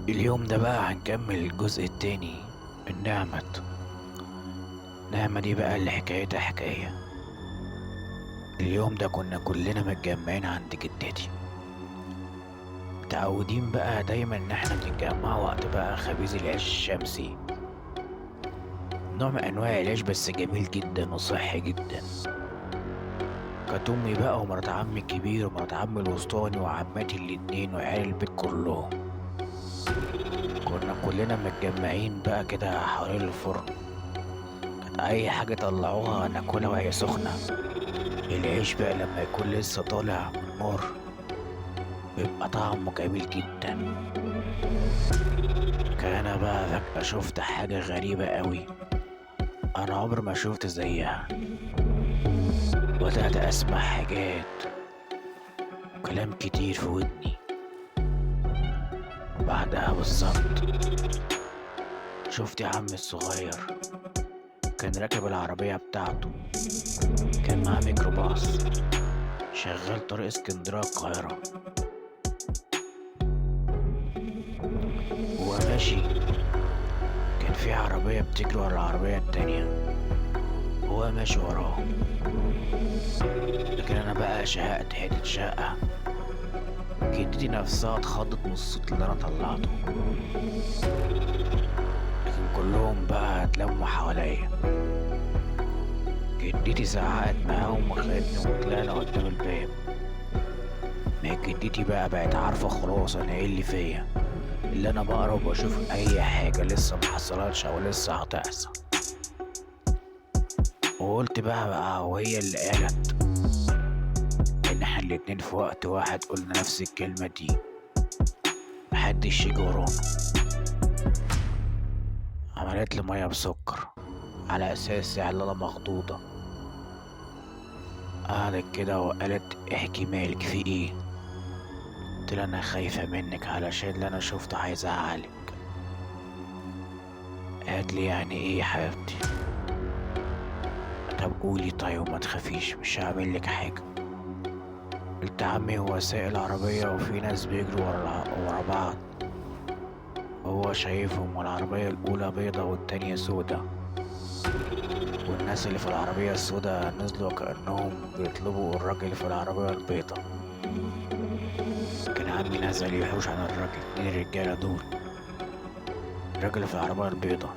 اليوم ده بقى هنكمل الجزء التاني من نعمة دي بقى اللي حكايتها حكاية. اليوم ده كنا كلنا متجمعين عند جدتي، متعودين بقى دايما ان احنا بنتجمع وقت بقى خبيز العيش الشمسي، نوع من انواع العيش بس جميل جدا وصحي جدا. كانت امي بقى ومرات عمي الكبير ومرات عمي الوسطاني وعماتي الاتنين وعيال البيت كلهم، كنا كلنا متجمعين بقى كده حوالين الفرن. كانت اي حاجة طلعوها ناكلها وهي سخنة. العيش بقى لما يكون لسه طالع من النار بيبقى طعمه جميل جدا. كان بقى فجأة شفت حاجة غريبة قوي، أنا عمري ما شفت زيها. بدأت أسمع حاجات وكلام كتير في ودني. بعدها بالظبط شفت عمي الصغير كان راكب العربية بتاعته، كان معاه ميكروباص شغال طريق اسكندرية القاهرة. وهو ماشي كان في عربية بتجري ورا العربية التانية، هو ماشي وراه. لكن أنا بقى شهقت حتة شقة، جدتي نفسها اتخضت من الصوت اللي أنا طلعته. لكن كلهم بقى اتلموا حواليا. جدتي زعقت معاهم وخدتني وطلعنا قدام الباب. ما جدتي بقى بقت عارفة خلاص أنا إيه اللي فيا، اللي أنا بقرب وأشوف أي حاجة لسه محصلتش أو لسه هتحصل. وقلت بقى وهي اللي قالت إن إحنا الاتنين في وقت واحد قلنا نفس الكلمة دي، محدش يجي ورانا. عملت لي مية بسكر على أساس يعني أنا مخضوضة. قعدت كده وقالت احكي مالك في ايه. قلت لها انا خايفة منك علشان اللي انا شفته هيزعلك. قالت لي يعني ايه يا حبيبتي؟ طب قولي طيب وما تخافيش مش هعمل لك حاجة. قلت عمي هو سايق العربية وفي ناس بيجروا ورا بعض، هو شايفهم والعربية الأولى بيضة والتانية سودة، والناس اللي في العربية السودة نزلوا كأنهم بيطلبوا الراجل اللي في العربية البيضة. كان عمي نزل يحوش عن الراجل، اتنين الرجالة دول، الراجل في العربية البيضة.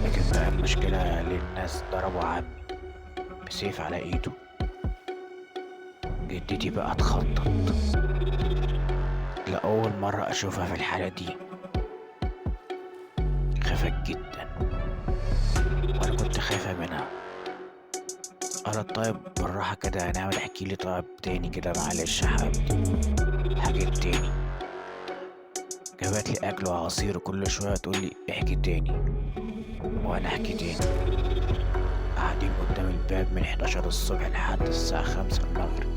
لكن بقى المشكلة الناس ضربوا عمي بسيف على ايده. جدتي بقى اتخطط، لأول مرة أشوفها في الحالة دي، خافت جدا وأنا كنت خايفة منها. قالت طيب بالراحة كده هنعمل احكيلي طيب تاني كده معلش يا حبيبتي حاجات تاني. جابت لي أكل وعصير وكل شوية تقولي احكي تاني وأنا احكي تاني. قاعدين قدام الباب من 11 الصبح لحد الساعة 5 المغرب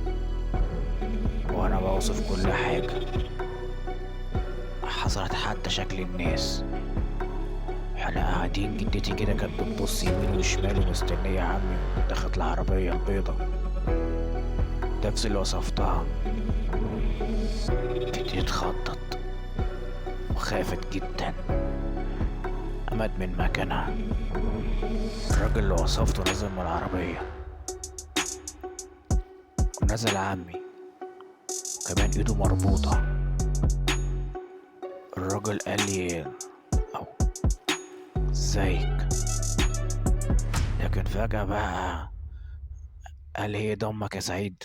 وأنا بوصف كل حاجة حصلت، حتى شكل الناس. احنا قاعدين جدتي كده كانت بتبص يمين وشمال ومستنية عمي دخلت العربية البيضة نفس اللي وصفتها. جدتي اتخضت وخافت جدا، قامت من مكانها. الراجل اللي وصفته نزل من العربية ونزل عمي وكمان ايده مربوطة. الراجل قال لي او ازيك، لكن فجأة بقى قال هي ده امك يا سعيد؟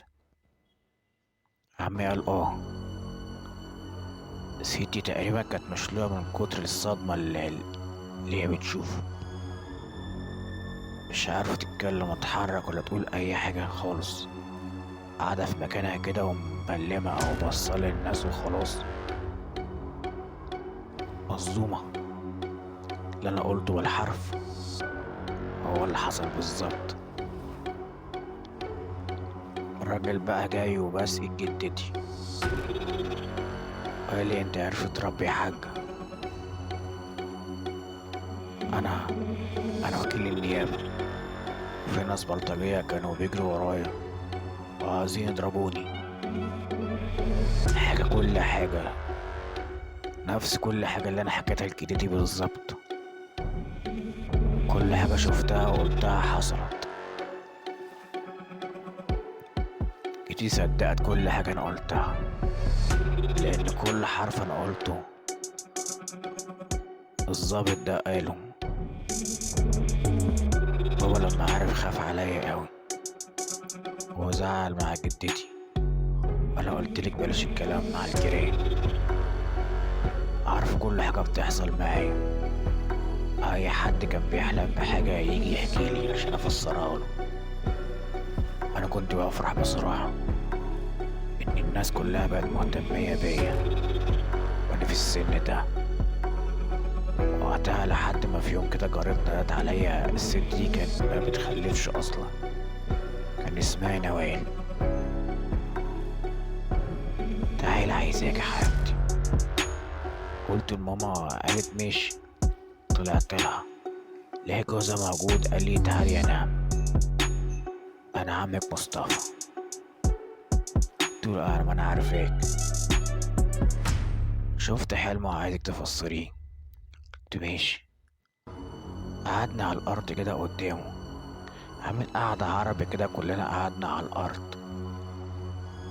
عمي قال اه. ستي تقريبا كانت مشلولة من كتر الصدمة اللي هي بتشوفه، مش عارفة تتكلم وتتحرك ولا تقول أي حاجة خالص، قاعدة في مكانها كده ومبلمة أو بصة للناس وخلاص. مصدومة. اللي أنا قلته بالحرف هو اللي حصل بالظبط. الراجل بقى جاي وبسأل جدتي قال لي انت عارفة تربي يا حاجة؟ أنا أنا وكيل النيابة وفي ناس بلطجية كانوا بيجروا ورايا وعايزين يضربوني. حاجة كل حاجة نفس كل حاجة اللي أنا حكيتها لجدتي بالظبط. كل حاجة شفتها وقلتها حصلت. جدتي صدقت كل حاجة أنا قلتها، لأن كل حرف أنا قلته الظابط ده قاله. بابا لما عرف خاف عليا أوي وزعل مع جدتي، وأنا قلتلك بلاش الكلام مع الجيران. عارف كل حاجة بتحصل معايا. أي حد كان بيحلم بحاجة يجي يحكيلي عشان أفسرها له. أنا كنت بفرح بصراحة إن الناس كلها بقت مهتمية بيا وأنا في السن ده. وقتها لحد ما في يوم كده جارتنا قالت عليا الست دي كانت ما بتخلفش أصلا، كان اسمها نوال. تعالى عايزاك يا حبيبتي. قلت لماما، قالت ماشي. طلعت لها لقيت جوزها موجود، قال لي تعالي يا نعم، أنا عمك مصطفى. قلت له أهلا، ما أنا عارفاك. شفت حلم وعايزك تفسريه. قلت ماشي. قعدنا على الأرض كده قدامه، عامل قعدة عربي كده، كلنا قعدنا على الأرض.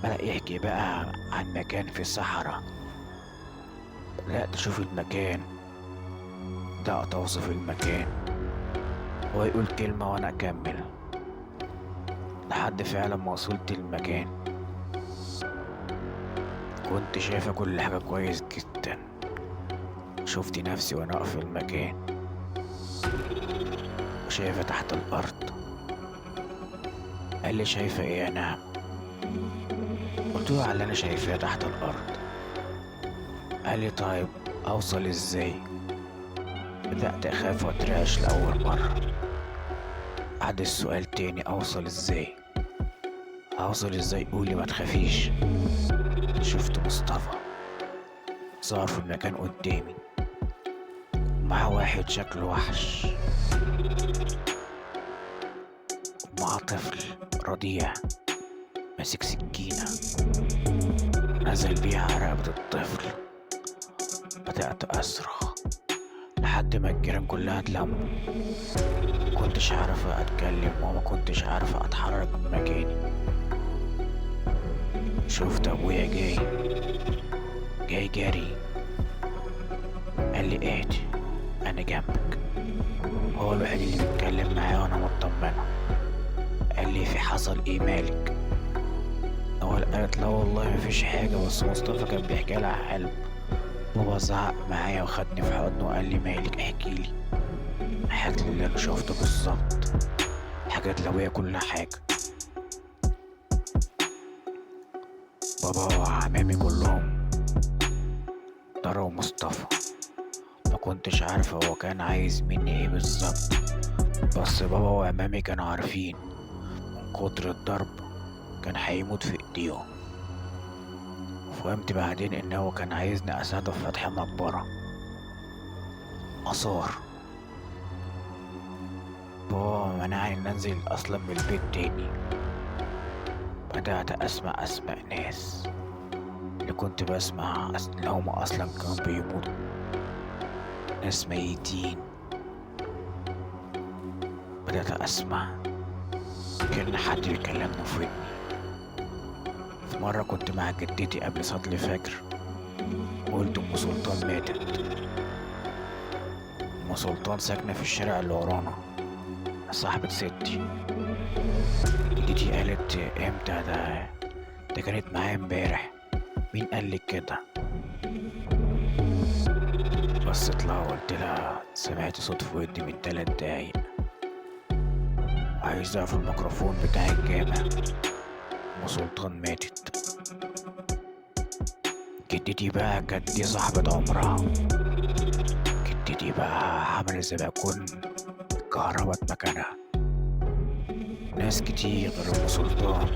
بدأ يحكي بقى عن مكان في الصحراء. بدأت أشوف المكان، بدأت أوصف المكان، هو يقول كلمة وأنا أكمل لحد فعلا ما وصلت المكان. كنت شايفة كل حاجة كويس جدا. شفت نفسي وأنا واقف في المكان وشايفة تحت الأرض. قال لي شايفة إيه يا نعم؟ قلت له على اللي أنا شايفاه تحت الأرض. قال لي طيب أوصل إزاي؟ بدأت أخاف وأترعش لأول مرة. عاد السؤال تاني، أوصل إزاي؟ أوصل إزاي؟ قولي ما تخافيش. شفت مصطفى ظهر في المكان قدامي، مع واحد شكله وحش، ومع طفل رضيع ماسك سكينة نزل بيها على رقبة الطفل. بدأت أصرخ لحد ما الجيران كلها اتلموا. مكنتش عارفة أتكلم وما كنتش عارفة أتحرك من مكاني. شفت أبويا جاي جري. قال لي اهدي أنا جنبك. هو الوحيد اللي بيتكلم معايا وأنا مطمنة. قال لي في حصل إيه مالك؟ أول قالت لا والله مفيش حاجة، بس مصطفى كان بيحكي لها حلم. بابا زعق معايا وخدني في حضنه وقال لي مالك احكيلي. حكيت لي اللي أنا شفته بالظبط، حكيت لأبويا كل حاجة. بابا وعمامي كلهم ضربوا مصطفى. ما كنتش عارفة هو كان عايز مني ايه بالظبط، بس بابا وعمامي كانوا عارفين من كتر الضرب كان هيموت في ايديهم. فهمت بعدين ان هو كان عايزني اساعده في فتح مقبرة آثار. بابا منعني ان انزل اصلا من البيت تاني. بدأت اسمع اسماء ناس اللي كنت بسمع اللي هم اصلا كانوا بيموتوا، ناس ميتين. بدأت اسمع كأن حد بيكلمني في ودني. في مرة كنت مع جدتي قبل صلاة الفجر، قلت أم سلطان ماتت. أم سلطان ساكنة في الشارع اللي ورانا، صاحبة ستي. جدتي قالت امتى؟ ده كانت معايا امبارح. مين قالك كده؟ بصيت لها وقلت لها سمعت صوت في ودني من 3 دقايق، عايزها في الميكروفون بتاع الجامع. أم سلطان ماتت. جدتي بقى كانت دي صاحبة عمرها. جدتي بقى عملت زي ما يكون اتكهربت مكانها. ناس كتير غير أم سلطان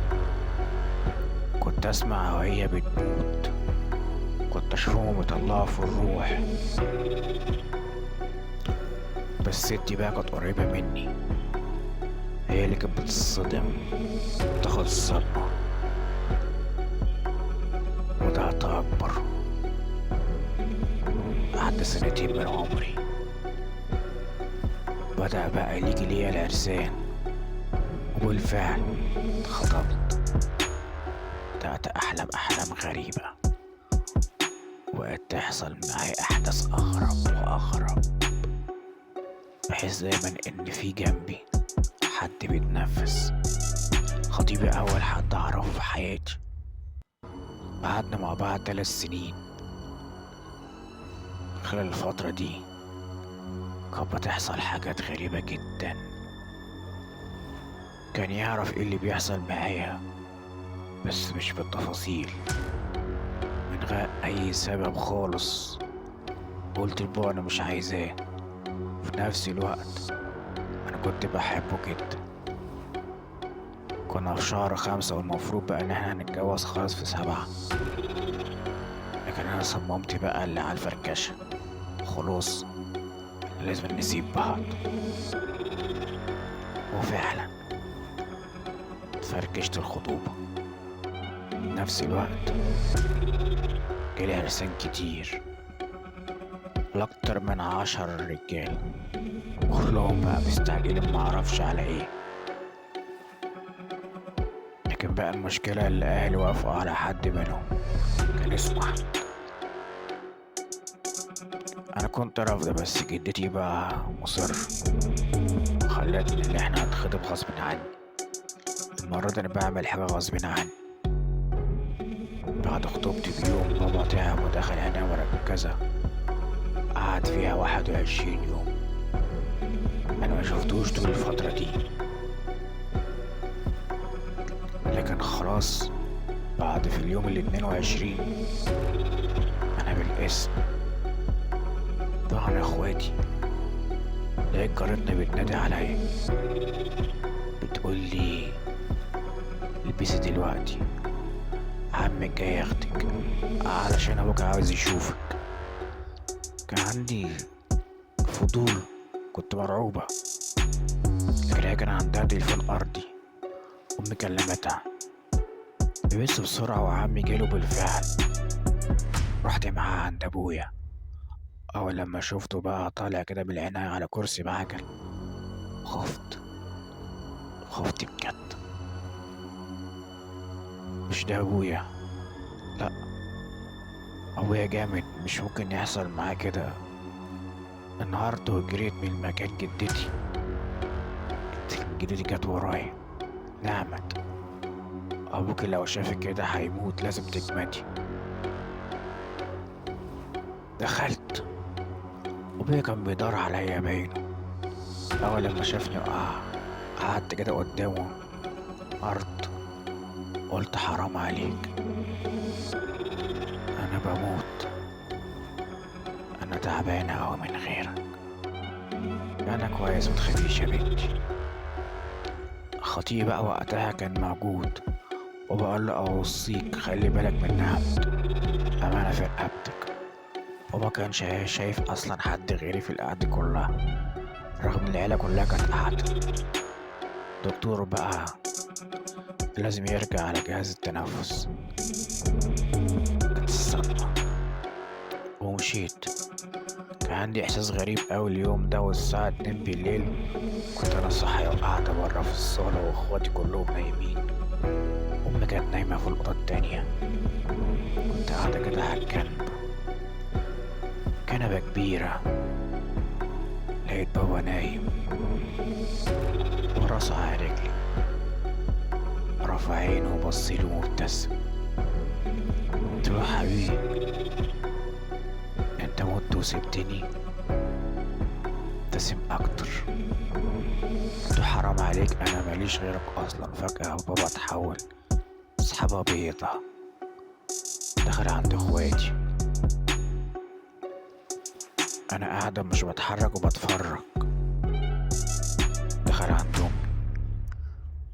كنت أسمع وهي بتموت، كنت أشوفهم يطلعوا في الروح. بس ستي بقى كانت قريبة مني، هي اللي كانت بتصدم، تاخد الصدمة. بدأت أكبر بعد سنتين من عمري بدأ بقى يجي ليا العرسان، وبالفعل اتخطبت. بدأت أحلم أحلام غريبة، وبقت تحصل معايا أحداث أغرب وأغرب، بحس دايما إن في جنبي حد بيتنفس. خطيبي أول حد أعرفه في حياتي، قعدنا مع بعض 3 سنين. خلال الفترة دي كانت بتحصل حاجات غريبة جدا. كان يعرف ايه اللي بيحصل معايا بس مش بالتفاصيل، من غير اي سبب خالص. قلت لبابا انا مش عايزاه. في نفس الوقت انا كنت بحبه جدا. كنا في شهر 5 والمفروض بقى ان احنا هنتجوز خلاص في 7، لكن انا صممت بقى اللي على الفركشة. خلاص لازم نسيب بعض. وفعلا فركشت الخطوبة. نفس الوقت جالي عرسان كتير، لأكتر من 10 رجال، كلهم بقى مستعجلين معرفش على ايه. لكن بقى المشكلة اللي أهلي وافقوا على حد منهم، كان اسمه أحمد. أنا كنت رافضة بس جدتي بقى مصر، خلتني إن احنا هنتخطب غصب عني. المرة دي أنا بعمل حاجة غصب عني. بعد خطوبتي بيوم بابا تعب ودخل عناية مركزة، قعد فيها 21 يوم. أنا ما شفتوش طول الفترة دي، لكن خلاص بعد في اليوم 22 أنا بالاسم. طبعا اخواتي لقيت جارتنا بتنادي عليا، بتقولي البسي دلوقتي، عمك جاي ياخدك علشان ابوك عاوز يشوفك. كان عندي فضول، كنت مرعوبة، لكن هي كان عندها تليفون ارضي. امي كلمتها، لبست بسرعة وعمي جاله بالفعل. رحت معاه عند ابويا. اول لما شفته بقى طالع كده بالعناية على كرسي بعجل، خفت بجد. مش ده ابويا، لا، ابويا جامد، مش ممكن يحصل معاه كده. انهارت وجريت من مكان جدتي. جدتي جت ورايا، نعمت ابوك لو شافك كده هيموت، لازم تجمدي. دخلت، ابويا كان بيدور عليا باينه. اول لما شافني قعدت كده قدامه ارض. قلت حرام عليك، انا بموت، انا تعبانه اوي من غيرك. انا كويس متخافيش يا بنتي. خطيبي بقى وقتها كان موجود، وبقول له اوصيك خلي بالك من نعمت، امانه في رقبتك. وما كانش شايف اصلا حد غيري في القعده كلها، رغم ان العيله كلها كانت قاعده. دكتور بقى لازم يرجع على جهاز التنفس. كانت الصدمه ومشيت. كان عندي احساس غريب اوي اليوم ده، والساعة 2 بالليل كنت انا صاحية وقاعدة برا في الصالة واخواتي كلهم نايمين. امي كانت نايمة في الأوضة التانية. كنت قاعدة كده على الجنب، كنبة كبيرة. لقيت بابا نايم وراسه على رجلي، رفع عينه وبصيلي ومبتسم. قلت له حبيبي انت مت وسبتني؟ ابتسم اكتر. قلت له حرام عليك، انا ماليش غيرك اصلا. فجأة بابا اتحول سحابة بيضة، دخل عند اخواتي. انا قاعدة مش بتحرك وبتفرج. دخل عندهم،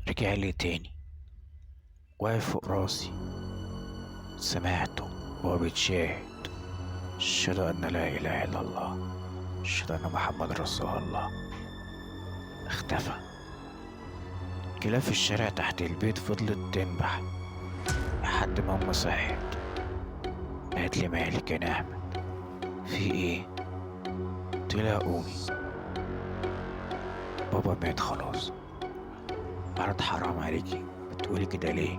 رجع لي تاني، واقف فوق راسي. سمعته وهو بيتشاهد: أشهد أن لا إله إلا الله، أشهد أن محمد رسول الله. اختفى. كلاب في الشارع تحت البيت فضلت تنبح لحد ما أمي صحيت. قالت لي مالك يا نعمة، في ايه؟ قلت لها قومي، بابا مات خلاص. قالت حرام عليكي، بتقولي كده ليه؟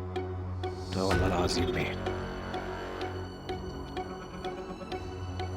قلت لها والله العظيم مات.